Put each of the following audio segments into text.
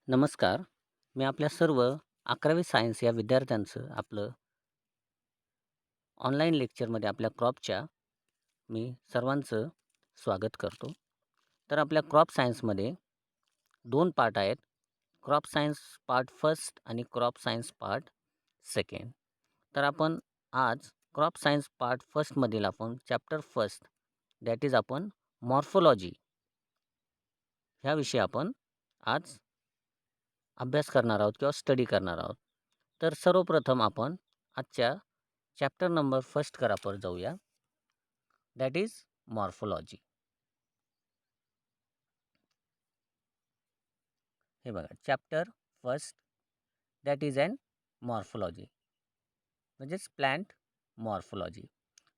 नमस्कार. मी आपल्या सर्व 11वी सायन्स या विद्यार्थ्यांचं आपलं ऑनलाईन लेक्चरमध्ये आपल्या क्रॉपच्या मी सर्वांचं स्वागत करतो. तर आपल्या क्रॉप सायन्समध्ये 2 पार्ट आहेत. क्रॉप सायन्स पार्ट फर्स्ट आणि क्रॉप सायन्स पार्ट सेकंड. तर आपण आज क्रॉप सायन्स पार्ट फर्स्टमधील आपण चॅप्टर फर्स्ट दॅट इज आपण मॉर्फोलॉजी ह्याविषयी आपण आज अभ्यास करणार आहोत किंवा स्टडी करणार आहोत. तर सर्वप्रथम आपण आजच्या चॅप्टर नंबर फर्स्ट करापर जाऊया. That is morphology. हे बघा chapter first that is and morphology म्हणजेच प्लॅन्ट मॉर्फोलॉजी.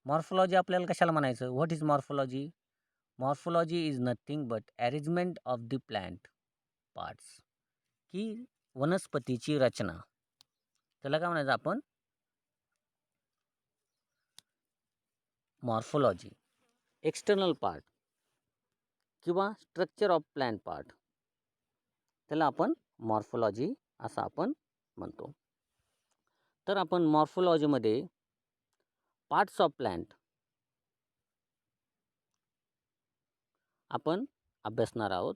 मॉर्फोलॉजी आपल्याला कशाला म्हणायचं? What is morphology? Morphology is nothing but arrangement of the plant parts. की वनस्पतीची रचना, त्याला काय म्हणायचं आपण? मॉर्फोलॉजी. एक्सटर्नल पार्ट किंवा स्ट्रक्चर ऑफ प्लॅन्ट पार्ट, त्याला आपण मॉर्फोलॉजी असं आपण म्हणतो. तर आपण मॉर्फोलॉजीमध्ये पार्ट्स ऑफ प्लॅन्ट आपण अभ्यासणार आहोत.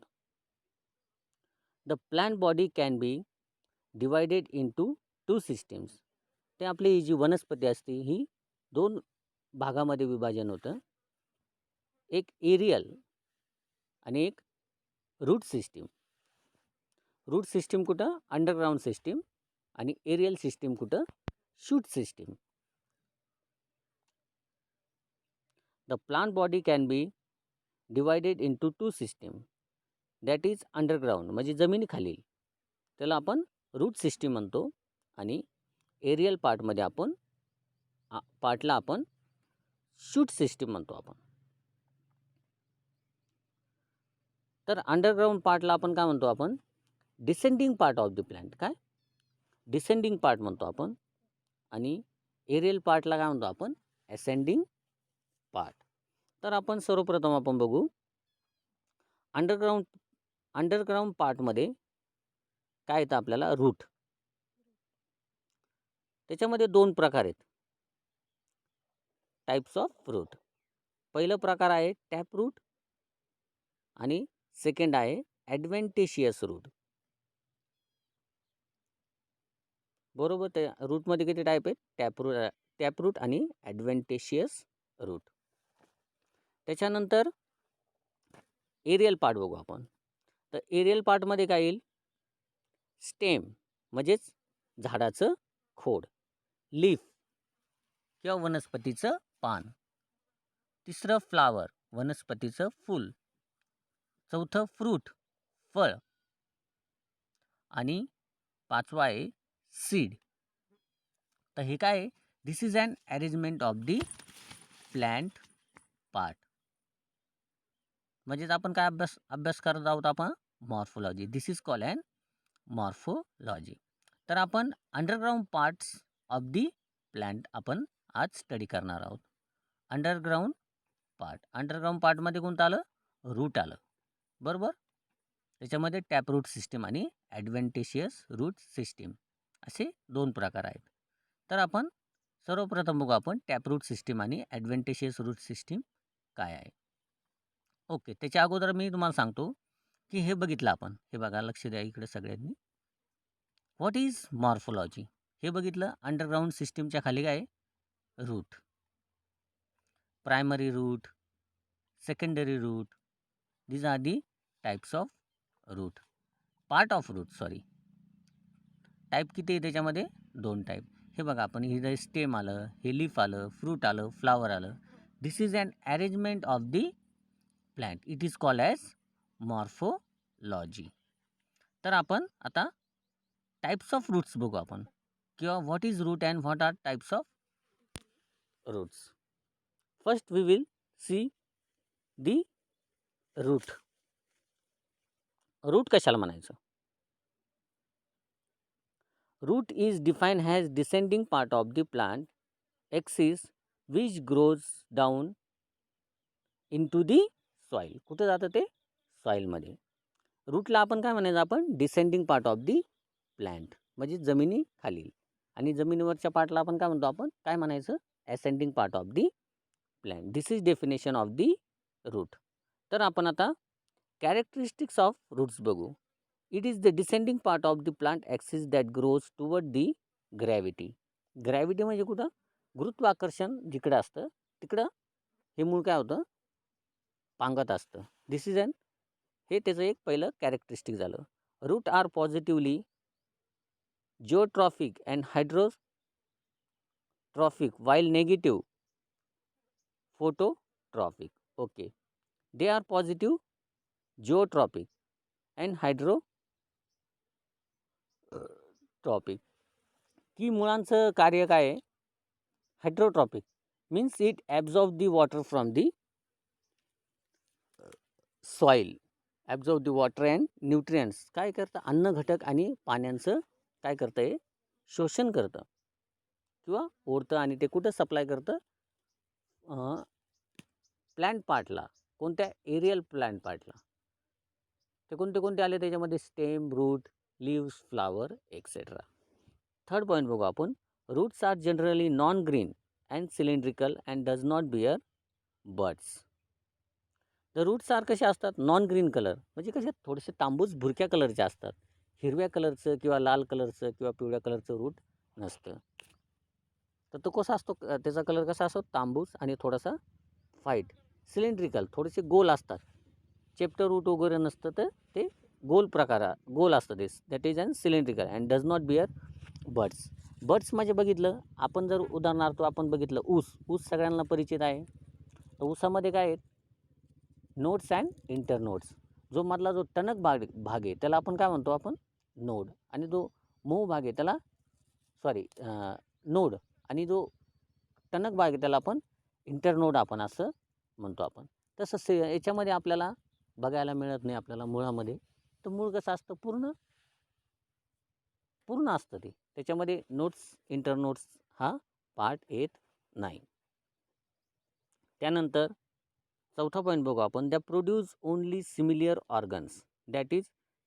The plant body can be divided into 2 systems. ते आपली ही जी वनस्पती असते ही 2 भागामध्ये विभाजन होतं. एक एरियल आणि एक रूट सिस्टीम. रूट सिस्टीम कुठं? Underground system. आणि एरियल सिस्टीम कुठं? Shoot system. The plant body can be divided into 2 system that is underground म्हणजे जमिनीखालील, त्याला आपण रूट सिस्टीम म्हणतो. आणि एरियल पार्टमध्ये आपण पार्टला आपण शूट सिस्टीम म्हणतो आपण. तर अंडरग्राउंड पार्टला आपण काय म्हणतो? आपण descending part of the plant. काय? डिसेंडिंग पार्ट म्हणतो आपण. आणि एरियल पार्टला काय म्हणतो आपण? Ascending part. तर आपण सर्वप्रथम आपण बघू अंडरग्राउंड पार्टमध्ये काय येतं आपल्याला? रूट. त्याच्यामध्ये 2 प्रकार आहेत, टाइप्स ऑफ रूट. पहिला प्रकार आहे टॅप रूट आणि सेकंड आहे ॲडव्हेंटिशियस रूट. बरोबर. त्या रूटमध्ये किती टाईप आहेत? टॅप रूट आणि ॲडव्हेंटिशियस रूट. त्याच्यानंतर एरियल पार्ट बघू आपण. तर एरियल पार्टमध्ये काय येईल? स्टेम म्हणजेच झाडाचं खोड, लीफ किंवा वनस्पतीचं पान. तिसरं फ्लावर, वनस्पतीचं फूल. चौथं फ्रूट, फळ. आणि 5वा आहे सीड. तर हे काय आहे? This is an arrangement of the plant part. म्हणजेच आपण काय अभ्यास करत आहोत? आपण morphology. This is called an morphology. तर आपण underground parts of the plant आपण आज स्टडी करणार आहोत. अंडरग्राउंड पार्टमध्ये कोणतं आलं? रूट आलं. बरोबर. त्याच्यामध्ये टॅप रूट सिस्टीम आणि ॲडव्हेंटिशियस रूट सिस्टीम असे 2 प्रकार आहेत. तर आपण सर्वप्रथम बघू आपण टॅप रूट सिस्टीम आणि ॲडव्हेंटिशियस रूट सिस्टीम काय आहे. ओके. त्याच्या अगोदर मी तुम्हाला सांगतो की हे बघितलं आपण. हे बघा, लक्ष द्या इकडे सगळ्यांनी. What is morphology? हे बघितलं. अंडरग्राउंड सिस्टीमच्या खाली काय? Root. Primary root, secondary root. These are the types of root. Part of root, sorry. Type किती आहे त्याच्यामध्ये? 2 टाईप. हे बघा, आपण हे स्टेम आलं, हे लीफ आलं, फ्रूट आलं, फ्लावर आलं. This is an arrangement of the plant. It is called as morphology. तर आपण आता टाइप्स ऑफ रूट्स बघू आपण, किंवा what is root and what are types of roots. First we will see the root. Root कशाला म्हणायचं? Root is defined as descending part of the plant axis which grows down into the soil. कुठे जातं ते? सॉइलमध्ये. रूटला आपण काय म्हणायचं, आपण descending part of the plant, म्हणजे जमिनीखालील. आणि जमिनीवरच्या पार्टला आपण काय म्हणतो, आपण काय म्हणायचं, ascending part of the plant. This is definition of the root. तर आपण आता कॅरेक्टरिस्टिक्स ऑफ रूट्स बघू. It is the descending part of the plant axis that grows toward the gravity. Gravity म्हणजे कुठं, गुरुत्वाकर्षण जिकडं असतं तिकडं हे मूळ काय होतं, पांगत असतं. दिस इज अन, हे त्याचं एक पहिलं कॅरेक्टरिस्टिक झालं. Root are positively geotropic and hydrotropic while negative phototropic. Okay, they are positive geotropic and hydrotropic. की मुळांचं कार्य काय आहे, hydrotropic means it absorb the water from the soil. Absorb the water and nutrients, काय करतं, अन्न घटक आणि पाण्याचं काय करतं, हे शोषण करतं किंवा ओढतं आणि ते कुठं सप्लाय करतं, प्लांट पार्टला. कोणत्या, एरियल प्लांट पार्टला. ते कोणते कोणते आले त्याच्यामध्ये, stem, root, leaves, flower etcetera. Third point बघू आपण. Roots are generally non green and cylindrical and does not bear buds. तर रूट्स आर कसे असतात, नॉन ग्रीन कलर म्हणजे कसे, थोडेसे तांबूस भुरक्या कलरचे असतात. हिरव्या कलरचं किंवा लाल कलरचं किंवा पिवळ्या कलरचं रूट नसतं. तर तो कसा असतो, त्याचा कलर कसा असतो, तांबूस आणि थोडासा व्हाईट. सिलेंड्रिकल, थोडेसे गोल असतात. चेप्टर रूट वगैरे नसतं, तर ते गोल गोल असतं. This that is an cylindrical and does not bear buds. Buds म्हणजे बघितलं आपण, जर उदाहरणार्थ आपण बघितलं ऊस सगळ्यांना परिचित आहे. तर ऊसामध्ये काय आहेत, नोड्स अँड इंटरनोड्स. जो मधला जो टणक भाग आहे त्याला आपण काय म्हणतो, आपण नोड. आणि जो मऊ भाग आहे त्याला नोड. आणि जो टणक भाग आहे त्याला आपण इंटरनोड आपण असं म्हणतो आपण. तसं याच्यामध्ये आपल्याला बघायला मिळत नाही आपल्याला मुळामध्ये. तर मूळ कसं असतं, पूर्ण असतं ते. त्याच्यामध्ये नोट्स, इंटरनोट्स हा पार्ट येत नाही. त्यानंतर चौथा पॉईंट बघू आपण. द्या produce only similar organs, that is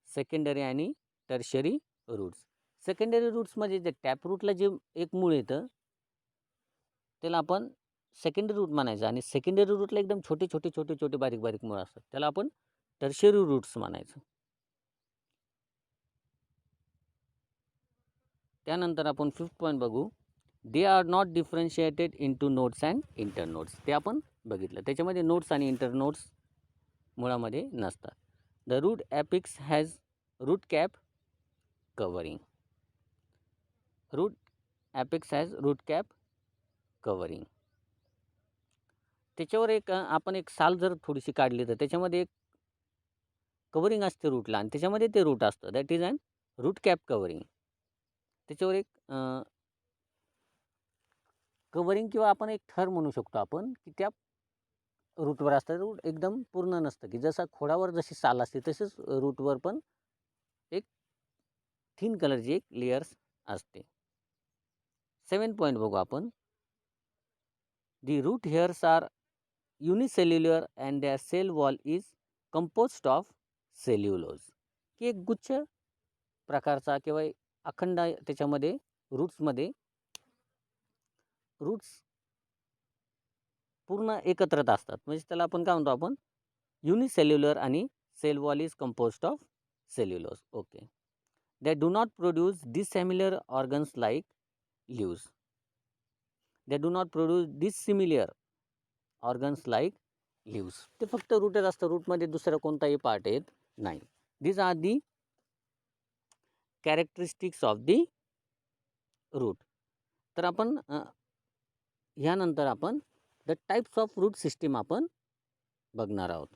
secondary आणि टर्शरी रूट्स. सेकंडरी रूट्स म्हणजे जे टॅप रूटला जे एक मूळ येतं त्याला आपण सेकंडरी रूट म्हणायचं. आणि सेकंडरी रूटला एकदम छोटे छोटे छोटे छोटे बारीक बारीक मूळ असतात, त्याला आपण टर्शरी रूट्स म्हणायचं. त्यानंतर आपण फिफ्थ पॉईंट बघू. They are not differentiated into nodes and internodes. ते आपण बघितलं, त्याच्यामध्ये नोड्स आणि इंटरनोड्स मुळामध्ये नसतात. The root apex has root cap covering. Root apex has root cap covering. त्याच्यावर एक आपण एक साल जर थोडीशी काढली तर त्याच्यामध्ये एक कवरिंग असते रूटला, आणि त्याच्यामध्ये ते रूट असतं. That is an root cap covering. त्याच्यावर एक कवरिंग किंवा आपण एक थर म्हणू शकतो आपण, की त्या रूटवर असतं. रूट एकदम पूर्ण नसतं, की जसं खोडावर जशी साल असते तसेच रूटवर पण एक थिन कलरची एक लेयर्स असते. 7 पॉईंट बघू आपण. The root hairs are unicellular and their cell wall is composed of cellulose. की एक गुच्छ प्रकारचा किंवा अखंड त्याच्यामध्ये रूट्स पूर्ण एकत्रित असतात. म्हणजे त्याला आपण काय म्हणतो, आपण युनिसेल्युलर आणि cell wall is composed of cellulose. Okay. They do not produce dissimilar organs like leaves. They do not produce dissimilar organs like leaves. ते फक्त रूटच असतं, रूटमध्ये दुसरा कोणताही पार्ट येत नाही. These are the characteristics of the root. तर आपण ह्यानंतर आपण the types of root system आपण बघणार आहोत.